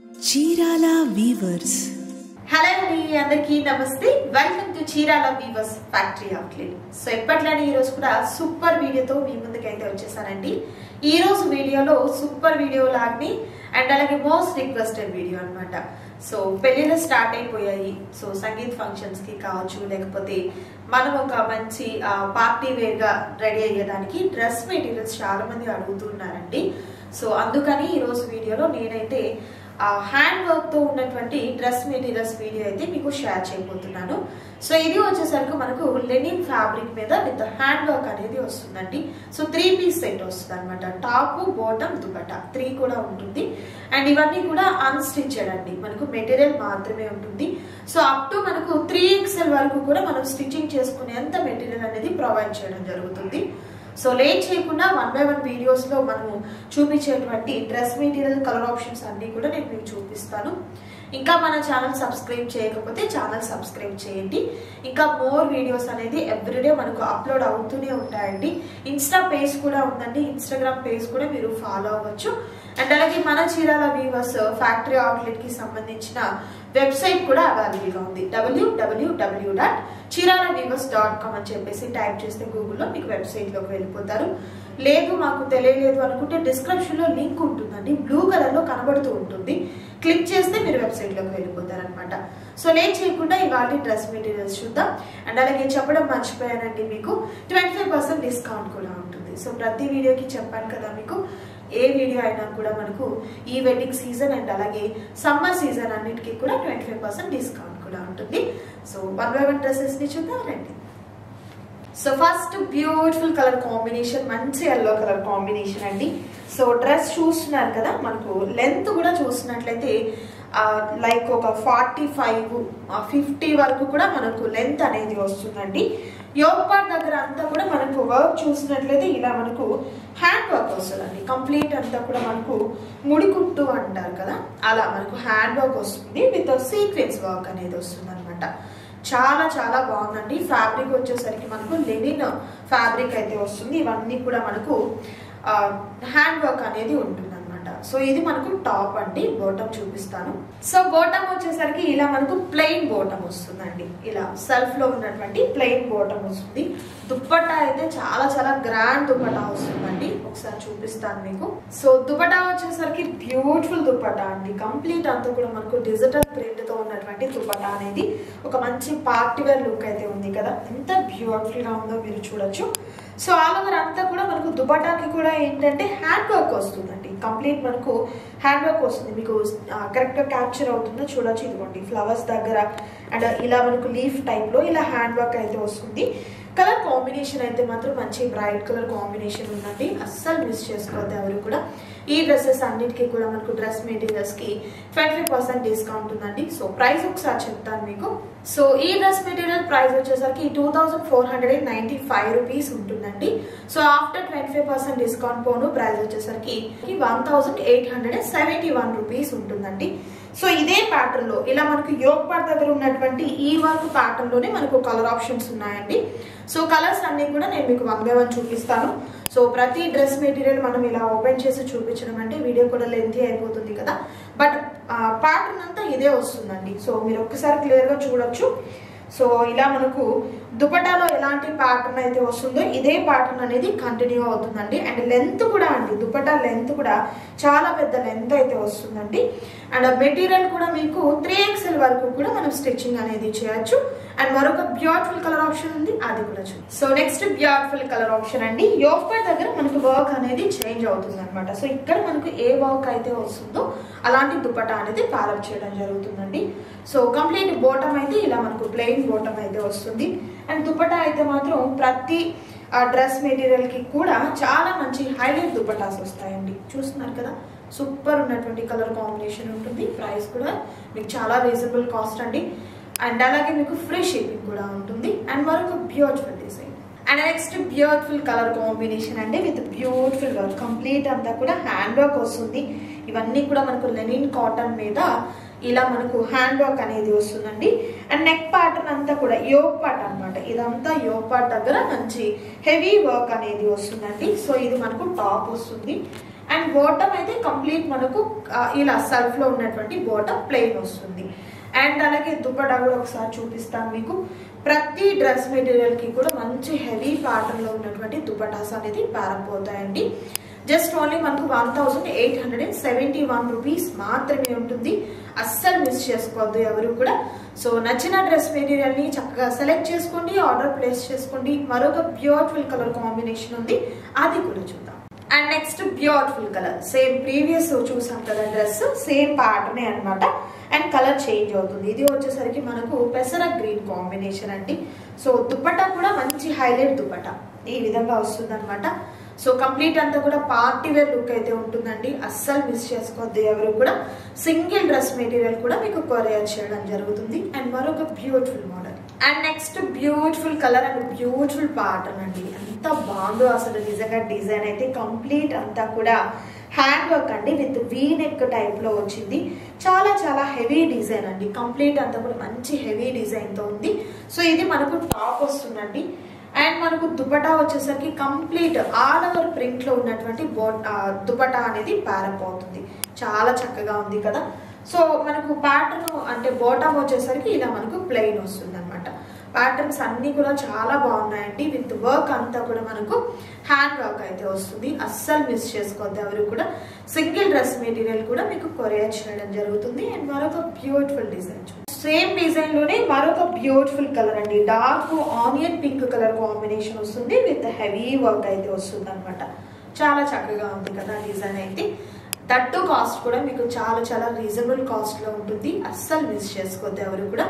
Chirala weavers. Hello అండి, అందరికీ నమస్తే. Welcome to Chirala weavers factory outlet. So ఎప్పట్లానే ఈ రోజు కూడా సూపర్ వీడియోతో మీ ముందుకైతే వచ్చేసానండి. ఈ రోజు వీడియోలో సూపర్ వీడియో లాగ్ని అండ్ అలాగే మోస్ట్ రిక్వెస్టెడ్ వీడియో అనమాట. సో పెళ్ళిళ్ళు స్టార్ట్ అయిపోయాయి. సో సంగీత్ ఫంక్షన్స్ కి కావచ్చు, లేకపోతే మనం ఒక మంచి పార్టీ వేర్ గా రెడీ అయ్యేదానికి డ్రెస్ మెటీరియల్స్ చాలా మంది అడుగుతున్నారండి. సో అందుకని ఈ రోజు వీడియోలో నేనైతే హ్యాండ్ వర్క్ తో ఉన్నటువంటి డ్రెస్ మెటీరియల్స్ వీడియో అయితే మీకు షేర్ చేయబోతున్నాను. సో ఇది వచ్చేసరికి మనకు లెనిన్ ఫ్యాబ్రిక్ మీద విత్ హ్యాండ్ వర్క్ అనేది వస్తుందండి. సో 3 పీస్ సెట్ వస్తుంది అనమాట. టాప్, బాటమ్, దుపట్టా 3 కూడా ఉంటుంది. అండ్ ఇవన్నీ కూడా అన్స్టిచ్డ్ అండి, మనకు మెటీరియల్ మాత్రమే ఉంటుంది. సో అప్ టు మనకు 3XL వరకు కూడా మనం స్టిచ్చింగ్ చేసుకునేంత మెటీరియల్ అనేది ప్రొవైడ్ చేయడం జరుగుతుంది. సో లేట్ చేయకుండా 1 by 1 వీడియోస్ లో మనము చూపించేటువంటి డ్రెస్ మెటీరియల్ కలర్ ఆప్షన్స్ అన్ని కూడా నేను మీకు చూపిస్తాను. ఇంకా మన ఛానల్ సబ్స్క్రైబ్ చేయకపోతే ఛానల్ సబ్స్క్రైబ్ చేయండి. ఇంకా మోర్ వీడియోస్ అనేది ఎవ్రీడే మనకు అప్లోడ్ అవుతూనే ఉంటాయండి. ఇన్స్టా పేజ్ కూడా ఉందండి, ఇన్స్టాగ్రామ్ పేజ్ కూడా మీరు ఫాలో అవ్వచ్చు. అండ్ అలాగే మన చీరాల వీవర్స్ ఫ్యాక్టరీ అవుట్లెట్ కి సంబంధించిన వెబ్సైట్ కూడా అవైలబుల్ గా ఉంది. www.chiralaweavers.com అని చెప్పేసి టైప్ చేస్తే గూగుల్లో మీకు వెబ్సైట్ లోకి వెళ్ళిపోతారు. లేదు మాకు తెలియలేదు అనుకుంటే డిస్క్రిప్షన్ లో లింక్ ఉంటుందండి, బ్లూ కలర్ లో కనబడుతూ ఉంటుంది. క్లిక్ చేస్తే మీరు వెబ్సైట్ లోకి వెళ్ళిపోతారు అనమాట. సో లేట్ చేయకుండా ఇవాళ డ్రెస్ మెటీరియల్స్ చూద్దాం. అండ్ అలాగే చెప్పడం మర్చిపోయానండి, మీకు 25% డిస్కౌంట్ కూడా ఉంటుంది. సో ప్రతి వీడియోకి చెప్పాను కదా, మీకు ఏ వీడియో అయినా కూడా మనకు ఈ వెడ్డింగ్ సీజన్ అండ్ అలాగే సమ్మర్ సీజన్ అన్నిటికీ కూడా 25% డిస్కౌంట్ కూడా ఉంటుంది. సో 1 by 1 డ్రెస్సెస్ ని చూద్దాం రండి. So first beautiful colour combination, మంచి ఎల్లో కలర్ కాంబినేషన్ అండి. సో డ్రెస్ చూస్తున్నారు కదా, మనకు లెంత్ కూడా చూసినట్లయితే లైక్ ఒక 45-50 వరకు కూడా మనకు లెంత్ అనేది వస్తుందండి. యోగ్ పార్ట్ దగ్గర అంతా కూడా మనకు వర్క్ చూసినట్లయితే ఇలా మనకు హ్యాండ్ వర్క్ వస్తుందండి. కంప్లీట్ అంతా కూడా మనకు ముడికుట్టు అంటారు కదా, అలా మనకు హ్యాండ్ వర్క్ వస్తుంది విత్ సీక్వెన్స్ వర్క్ అనేది వస్తుంది అనమాట. చాలా చాలా బాగుందండి. ఫ్యాబ్రిక్ వచ్చేసరికి మనకు లెనిన్ ఫ్యాబ్రిక్ అయితే వస్తుంది. ఇవన్నీ కూడా మనకు హ్యాండ్ వర్క్ అనేది ఉంటుంది అనమాట. సో ఇది మనకు టాప్ అండి. బాటమ్ చూపిస్తాను. సో బాటమ్ వచ్చేసరికి ఇలా మనకు ప్లెయిన్ బాటమ్ వస్తుందండి. ఇలా సెల్ఫ్ లో ఉన్నటువంటి ప్లెయిన్ బాటమ్ వస్తుంది. దుప్పట్టా అయితే చాలా చాలా గ్రాండ్ దుప్పట్టా వస్తుందండి. ఒకసారి చూపిస్తాను మీకు. సో దుప్పట్టా వచ్చేసరికి బ్యూటిఫుల్ దుప్పట్టా అండి. కంప్లీట్ అంతా కూడా మనకు డిజిటల్ ప్రింట్ తో ఉన్నటువంటి దుప్పట్టా అనేది ఒక మంచి పార్టీ వేర్ లుక్ అయితే ఉంది కదా, ఎంత బ్యూటిఫుల్ గా ఉందో మీరు చూడొచ్చు. సో ఆల్ ఓవర్ అంతా కూడా మనకు దుపట్టాకి కూడా ఏంటంటే హ్యాండ్ వర్క్ వస్తుందండి. కంప్లీట్ మనకు హ్యాండ్ వర్క్ వస్తుంది. మీకు కరెక్ట్ గా క్యాప్చర్ అవుతుందో చూడొచ్చు. ఇదిగోండి ఫ్లవర్స్ దగ్గర అండ్ ఇలా మనకు లీఫ్ టైప్ లో ఇలా హ్యాండ్ వర్క్ అయితే వస్తుంది. కలర్ కాంబినేషన్ అయితే మాత్రం మంచి బ్రైట్ కలర్ కాంబినేషన్ ఉందండి. అస్సలు మిస్ చేసుకోవద్దు ఎవరు కూడా. ఈ డ్రెస్సెస్ అన్నిటికీ కూడా మనకు డ్రెస్ మెటీరియల్స్ కి 25% డిస్కౌంట్ ఉందండి. సో ప్రైస్ ఒకసారి చెప్తాను మీకు. సో ఈ డ్రెస్ మెటీరియల్ ప్రైస్ వచ్చేసరికి 2495 రూపీస్ ఉంటుందండి. సో ఆఫ్టర్ 25% డిస్కౌంట్ పోను ప్రైస్ వచ్చేసరికి 1871 రూపీస్ ఉంటుందండి. సో ఇదే ప్యాటర్న్ లో ఇలా మనకు యోగ్ పార్ట్ దగ్గర ఉన్నటువంటి ఈ వర్క్ ప్యాటర్న్ లోనే మనకు కలర్ ఆప్షన్స్ ఉన్నాయండి. సో కలర్స్ అన్ని కూడా నేను మీకు 1 by 1 చూపిస్తాను. సో ప్రతి డ్రెస్ మెటీరియల్ మనం ఇలా ఓపెన్ చేసి చూపించడం అంటే వీడియో కూడా లెంతీ అయిపోతుంది కదా, బట్ ప్యాటర్న్ అంతా ఇదే వస్తుందండి. సో మీరు ఒక్కసారి క్లియర్ గా చూడొచ్చు. సో ఇలా మనకు దుపట్టాలో ఎలాంటి ప్యాటర్న్ అయితే వస్తుందో ఇదే ప్యాటర్న్ అనేది కంటిన్యూ అవుతుందండి. అండ్ లెంత్ కూడా అండి, దుపట్టా లెంత్ కూడా చాలా పెద్ద లెంత్ అయితే వస్తుందండి. అండ్ మెటీరియల్ కూడా మీకు 3XL వరకు కూడా మనం స్టిచ్చింగ్ అనేది చేయొచ్చు. అండ్ మరొక బ్యూటిఫుల్ కలర్ ఆప్షన్ ఉంది, అది కూడా చూడండి. So next beautiful colour option అండి. యోగ్ పార్ట్ దగ్గర మనకు వర్క్ అనేది చేంజ్ అవుతుంది అనమాట. సో ఇక్కడ మనకు ఏ వర్క్ అయితే వస్తుందో అలాంటి దుపట్టా అనేది ప్యారప్ చేయడం జరుగుతుందండి. సో కంప్లీట్ బాటమ్ అయితే ఇలా మనకు ప్లెయిన్ బాటమ్ అయితే వస్తుంది. అండ్ దుపట్టా అయితే మాత్రం ప్రతి డ్రెస్ మెటీరియల్ కి కూడా చాలా మంచి హైలైట్ దుపట్టాస్ వస్తాయండి. చూస్తున్నారు కదా, సూపర్ ఉన్నటువంటి కలర్ కాంబినేషన్ ఉంటుంది. ప్రైస్ కూడా మీకు చాలా రీజనబుల్ కాస్ట్ అండి. అండ్ అలాగే మీకు ఫ్రీ షిప్పింగ్ కూడా ఉంటుంది. అండ్ మరొక beautiful design and next beautiful colour combination అండి విత్ బ్యూటిఫుల్ వర్క్. కంప్లీట్ అంతా కూడా హ్యాండ్ వర్క్ వస్తుంది. ఇవన్నీ కూడా మనకు లెనిన్ కాటన్ మీద ఇలా మనకు హ్యాండ్ వర్క్ అనేది వస్తుందండి. అండ్ నెక్ ప్యాటర్న్ అంతా కూడా యోగ్ పార్ట్ అనమాట. ఇదంతా యోగ్ పార్ట్ దగ్గర మంచి హెవీ వర్క్ అనేది వస్తుందండి. సో ఇది మనకు టాప్ వస్తుంది. అండ్ బాటమ్ అయితే కంప్లీట్ మనకు ఇలా సెల్ఫ్ లో ఉన్నటువంటి బాటమ్ ప్లెయిన్ వస్తుంది. అండ్ అలాగే దుపట్టా కూడా ఒకసారి చూపిస్తాను మీకు. ప్రతి డ్రెస్ మెటీరియల్ కి కూడా మంచి హెవీ ప్యాటర్న్ లో ఉన్నటువంటి దుపట్టాస్ అనేది ప్యారప్ అవుతాయండి. జస్ట్ ఓన్లీ మనకు 1871 రూపీస్ మాత్రమే ఉంటుంది. అస్సలు మిస్ చేసుకోవద్దు ఎవరు కూడా. సో నచ్చిన డ్రెస్ మెటీరియల్ ని చక్కగా సెలెక్ట్ చేసుకోండి, ఆర్డర్ ప్లేస్ చేసుకోండి. మరొక బ్యూటిఫుల్ కలర్ కాంబినేషన్ ఉంది, అది కూడా చూద్దాం. And next beautiful colour, same previous చూసాం కదా డ్రెస్, సేమ్ ప్యాటర్నే అనమాట. అండ్ కలర్ చేంజ్ అవుతుంది. ఇది వచ్చేసరికి మనకు పెసర గ్రీన్ కాంబినేషన్ అండి. సో దుపట్టా కూడా మంచి హైలైట్ దుపట్టా ఈ విధంగా వస్తుంది అనమాట. సో కంప్లీట్ అంతా కూడా పార్టీ వేర్ లుక్ అయితే ఉంటుందండి. అస్సలు మిస్ చేసుకోవద్దు ఎవరు కూడా. సింగిల్ డ్రెస్ మెటీరియల్ కూడా మీకు కొరియర్ చేయడం జరుగుతుంది. అండ్ మరొక beautiful model. And next beautiful colour and beautiful pattern అండి. ఎంత బాగుందో అసలు నిజంగా. డిజైన్ అయితే కంప్లీట్ అంతా కూడా హ్యాండ్ వర్క్ అండి, విత్ వీ నెక్ టైప్ లో వచ్చింది. చాలా చాలా హెవీ డిజైన్ అండి. కంప్లీట్ అంతా కూడా మంచి హెవీ డిజైన్ తో ఉంది. సో ఇది మనకు టాప్ వస్తుందండి. అండ్ మనకు దుపట్టా వచ్చేసరికి కంప్లీట్ ఆల్ ఓవర్ ప్రింట్ లో ఉన్నటువంటి దుపట్టా అనేది ప్యారప్ అవుతుంది. చాలా చక్కగా ఉంది కదా. సో మనకు ప్యాటర్న్ అంటే బాటమ్ వచ్చేసరికి ఇలా మనకు ప్లెయిన్ వస్తుంది అనమాట. ప్యాటర్న్స్ అన్ని కూడా చాలా బాగున్నాయండి. విత్ వర్క్ అంతా కూడా మనకు హ్యాండ్ వర్క్ అయితే వస్తుంది. అస్సలు మిస్ చేసుకోవద్దు ఎవరు కూడా. సింగిల్ డ్రెస్ మెటీరియల్ కూడా మీకు కొరియర్ చేయడం జరుగుతుంది. అండ్ మరొక బ్యూటిఫుల్ డిజైన్, సేమ్ డిజైన్ లోనే మరొక బ్యూటిఫుల్ కలర్ అండి. Dark onion pink colour combination వస్తుంది, విత్ హెవీ వర్క్ అయితే వస్తుంది అనమాట. చాలా చక్కగా ఉంది కదా డిజైన్ అయితే. దట్టు కాస్ట్ కూడా మీకు చాలా చాలా రీజనబుల్ కాస్ట్ లో ఉంటుంది. అస్సలు మిస్ చేసుకోవద్దు ఎవరు కూడా.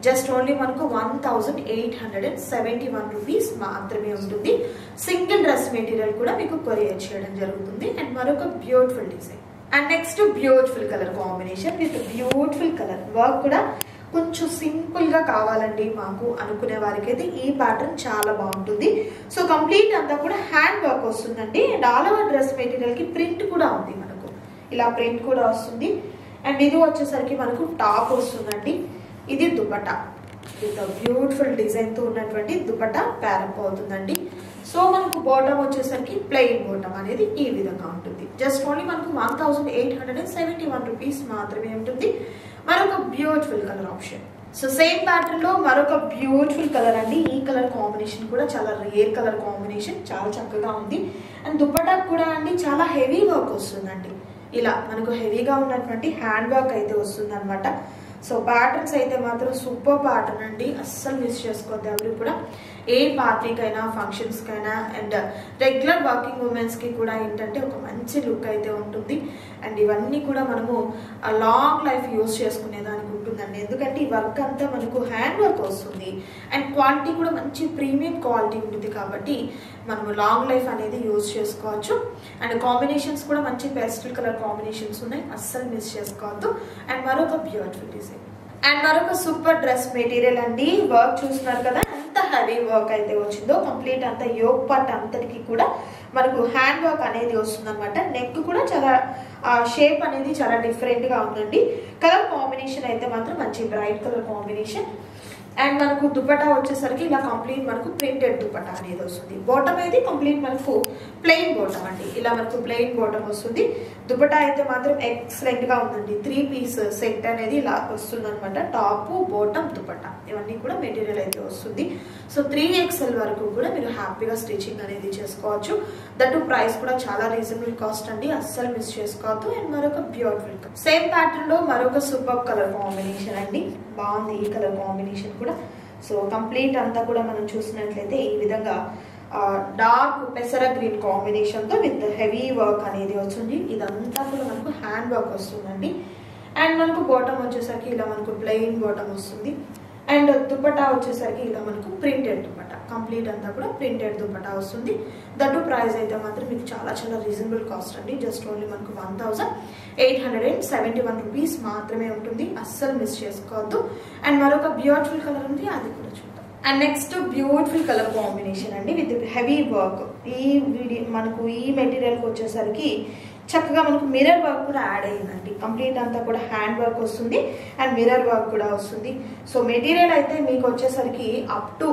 జస్ట్ ఓన్లీ మనకు 1871 రూపీస్ మాత్రమే ఉంటుంది. సింగిల్ డ్రెస్ మెటీరియల్ కూడా మీకు కొరియర్ చేయడం జరుగుతుంది. అండ్ మరొక beautiful design. And next beautiful colour combination with beautiful colour work కూడా కొంచెం సింపుల్ గా కావాలండి మాకు అనుకునే వారికి అయితే ఈ ప్యాటర్న్ చాలా బాగుంటుంది. సో కంప్లీట్ అంతా కూడా హ్యాండ్ వర్క్ వస్తుందండి. And all over dress material కి ప్రింట్ కూడా ఉంది మనకు, ఇలా ప్రింట్ కూడా వస్తుంది. అండ్ ఇది వచ్చేసరికి మనకు టాప్ వస్తుందండి. ఇది దుపట్టా విత్ బ్యూటిఫుల్ డిజైన్ తో ఉన్నటువంటి దుపట్టా ప్యారప్ అవుతుందండి. సో మనకు బాటమ్ వచ్చేసరికి ప్లెయిన్ బాటమ్ అనేది ఈ విధంగా ఉంటుంది. జస్ట్ ఓన్లీ మనకు 1871 రూపీస్ మాత్రమే ఉంటుంది. మరొక beautiful colour option. So same pattern లో మరొక బ్యూటిఫుల్ కలర్ అండి. ఈ కలర్ కాంబినేషన్ కూడా చాలా రేర్ కలర్ కాంబినేషన్, చాలా చక్కగా ఉంది. అండ్ దుపట్టా కూడా అండి చాలా హెవీ వర్క్ వస్తుందండి. ఇలా మనకు హెవీగా ఉన్నటువంటి హ్యాండ్ వర్క్ అయితే వస్తుంది అనమాట. సో ప్యాటర్న్స్ అయితే మాత్రం సూపర్ ప్యాటర్న్ అండి. అస్సలు మిస్ చేసుకోవద్దు ఎవరు కూడా. ఏ పార్టీకైనా ఫంక్షన్స్కైనా అండ్ రెగ్యులర్ వర్కింగ్ ఉమెన్స్కి కూడా ఏంటంటే ఒక మంచి లుక్ అయితే ఉంటుంది. అండ్ ఇవన్నీ కూడా మనము లాంగ్ లైఫ్ యూజ్ చేసుకునే దానికి ఉంటుందండి. ఎందుకంటే ఈ వర్క్ అంతా మనకు హ్యాండ్ వర్క్ వస్తుంది. అండ్ క్వాలిటీ కూడా మంచి ప్రీమియం క్వాలిటీ ఉంటుంది కాబట్టి మనము లాంగ్ లైఫ్ అనేది యూజ్ చేసుకోవచ్చు. అండ్ కాంబినేషన్స్ కూడా మంచి పేస్టల్ కలర్ కాంబినేషన్స్ ఉన్నాయి. అస్సలు మిస్ చేసుకోవద్దు. అండ్ మరొక బ్యూటిఫుల్ డిజైన్. అండ్ మరొక సూపర్ డ్రెస్ మెటీరియల్ అండి. వర్క్ చూస్తున్నారు కదా ఎంత హెవీ వర్క్ అయితే వచ్చిందో. కంప్లీట్ అంతా యోగ్ పార్ట్ అంతటికి కూడా మనకు హ్యాండ్ వర్క్ అనేది వస్తుంది అనమాట. నెక్ కూడా చాలా షేప్ అనేది చాలా డిఫరెంట్ గా ఉందండి. కలర్ కాంబినేషన్ అయితే మాత్రం మంచి బ్రైట్ కలర్ కాంబినేషన్. అండ్ మనకు దుపట్టా వచ్చేసరికి ఇలా కంప్లీట్ మనకు ప్రింటెడ్ దుపట్టా అనేది వస్తుంది. బాటమ్ అయితే కంప్లీట్ మనకు ప్లెయిన్ బాటమ్ అండి. ఇలా మనకు ప్లెయిన్ బాటమ్ వస్తుంది. దుపట్టా అయితే మాత్రం ఎక్సలెంట్ గా ఉందండి. 3 పీస్ సెట్ అనేది ఇలా వస్తుంది అనమాట. టాప్ బాటమ్ దుపట్టా ఇవన్నీ కూడా మెటీరియల్ అయితే వస్తుంది. సో 3XL వరకు కూడా మీరు హ్యాపీగా స్టిచ్చింగ్ అనేది చేసుకోవచ్చు. దట్టు ప్రైస్ కూడా చాలా రీజనబుల్ కాస్ట్ అండి. అస్సలు మిస్ చేసుకోవద్దు. అండ్ మరొక బ్యూటిఫుల్ సేమ్ ప్యాటర్న్ లో మరొక సూపర్ కలర్ కాంబినేషన్ అండి. బాగుంది ఈ కలర్ కాంబినేషన్ కూడా. సో కంప్లీట్ అంతా కూడా మనం చూసినట్లయితే ఈ విధంగా డార్క్ పెసర గ్రీన్ కాంబినేషన్ తో విత్ హెవీ వర్క్ అనేది వస్తుంది. ఇదంతా కూడా మనకు హ్యాండ్ వర్క్ వస్తుందండి. అండ్ మనకు బాటమ్ వచ్చేసరికి ఇలా మనకు ప్లెయిన్ బాటమ్ వస్తుంది. అండ్ దుపట్టా వచ్చేసరికి ఇలా మనకు ప్రింటెడ్ దుపట్టా, కంప్లీట్ అంతా కూడా ప్రింటెడ్ దుపట్టా వస్తుంది. దట్టు ప్రైస్ అయితే మాత్రం మీకు చాలా చాలా రీజనబుల్ కాస్ట్ అండి. జస్ట్ ఓన్లీ మనకు 1871 రూపీస్ మాత్రమే ఉంటుంది. అస్సలు మిస్ చేసుకోవద్దు. అండ్ మరొక బ్యూటిఫుల్ కలర్ ఉంది, అది కూడా చూద్దాం. And next beautiful colour combination అండి విత్ హెవీ వర్క్. ఈ మనకు ఈ మెటీరియల్కి వచ్చేసరికి చక్కగా మనకు మిర్రర్ వర్క్ కూడా యాడ్ అయ్యిందండి. కంప్లీట్ అంతా కూడా హ్యాండ్ వర్క్ వస్తుంది అండ్ మిర్రర్ వర్క్ కూడా వస్తుంది. సో మెటీరియల్ అయితే మీకు వచ్చేసరికి అప్ టు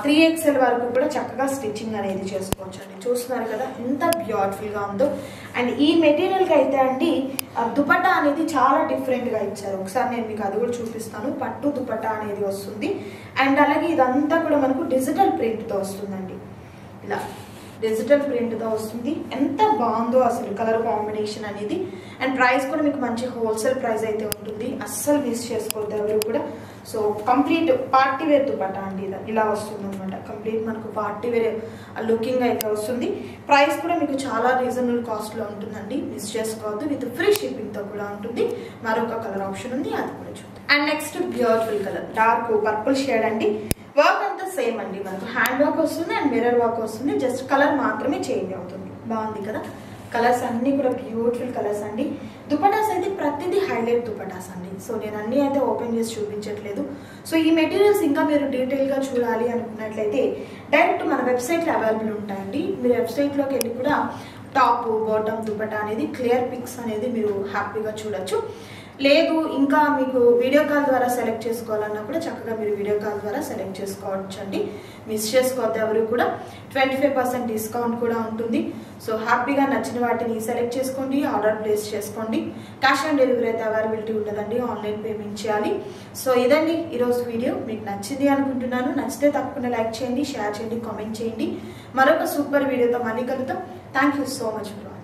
3XL వరకు కూడా చక్కగా స్టిచ్చింగ్ అనేది చేసుకోవచ్చు అండి. చూస్తున్నారు కదా ఎంత బ్యూటిఫుల్గా ఉందో. అండ్ ఈ మెటీరియల్కి అయితే అండి దుపట్టా అనేది చాలా డిఫరెంట్గా ఇచ్చారు. ఒకసారి నేను మీకు అది కూడా చూపిస్తాను. పట్టు దుపట్టా అనేది వస్తుంది అండ్ అలాగే ఇదంతా కూడా మనకు డిజిటల్ ప్రింట్తో వస్తుందండి. ఇలా డిజిటల్ ప్రింట్తో వస్తుంది. ఎంత బాగుందో అసలు కలర్ కాంబినేషన్ అనేది. అండ్ ప్రైస్ కూడా మీకు మంచి హోల్సేల్ ప్రైస్ అయితే ఉంటుంది. అస్సలు మిస్ చేసుకోవద్దు ఎవరు కూడా. So complete party wear dupatta అండి. ఇలా వస్తుంది అనమాట. కంప్లీట్ మనకు పార్టీ వేర్ లుకింగ్ అయితే వస్తుంది. ప్రైస్ కూడా మీకు చాలా రీజనబుల్ కాస్ట్లో ఉంటుందండి. మిస్ చేసుకోవద్దు. విత్ ఫ్రీ షిప్పింగ్తో కూడా ఉంటుంది. మరొక కలర్ ఆప్షన్ ఉంది, అది కూడా చూద్దాం. And next beautiful colour dark purple shade అండి. వర్క్ అంతా సేమ్ అండి. మనకు హ్యాండ్ వర్క్ వస్తుంది అండ్ మిర్రర్ వర్క్ వస్తుంది. జస్ట్ కలర్ మాత్రమే చేంజ్ అవుతుంది. బాగుంది కదా. కలర్స్ అన్నీ కూడా బ్యూటిఫుల్ కలర్స్ అండి. దుపటాస్ అయితే ప్రతిదీ హైలైట్ దుపటాస్ అండి. సో నేను అన్నీ అయితే ఓపెన్ చేసి చూపించట్లేదు. సో ఈ మెటీరియల్స్ ఇంకా మీరు డీటెయిల్గా చూడాలి అనుకున్నట్లయితే డైరెక్ట్ మన వెబ్సైట్లో అవైలబుల్ ఉంటాయండి. మీరు వెబ్సైట్లోకి వెళ్ళి కూడా టాప్ బాటమ్ దుపటా అనేది క్లియర్ పిక్స్ అనేది మీరు హ్యాపీగా చూడొచ్చు. లేదు ఇంకా మీకు వీడియో కాల్ ద్వారా సెలెక్ట్ చేసుకోవాలన్నా కూడా చక్కగా మీరు వీడియో కాల్ ద్వారా సెలెక్ట్ చేసుకోవచ్చు అండి. మిస్ చేసుకోవద్దు ఎవరు కూడా. 25% డిస్కౌంట్ కూడా ఉంటుంది. సో హ్యాపీగా నచ్చిన వాటిని సెలెక్ట్ చేసుకోండి, ఆర్డర్ ప్లేస్ చేసుకోండి. క్యాష్ ఆన్ డెలివరీ అయితే అవైలబిలిటీ ఉండదండి, ఆన్లైన్ పేమెంట్ చేయాలి. సో ఇదండి ఈరోజు వీడియో. మీకు నచ్చింది అనుకుంటున్నాను. నచ్చితే తప్పకుండా లైక్ చేయండి, షేర్ చేయండి, కామెంట్ చేయండి. మరొక సూపర్ వీడియోతో మళ్ళీ కలుద్దాం. Thank you so much for watching.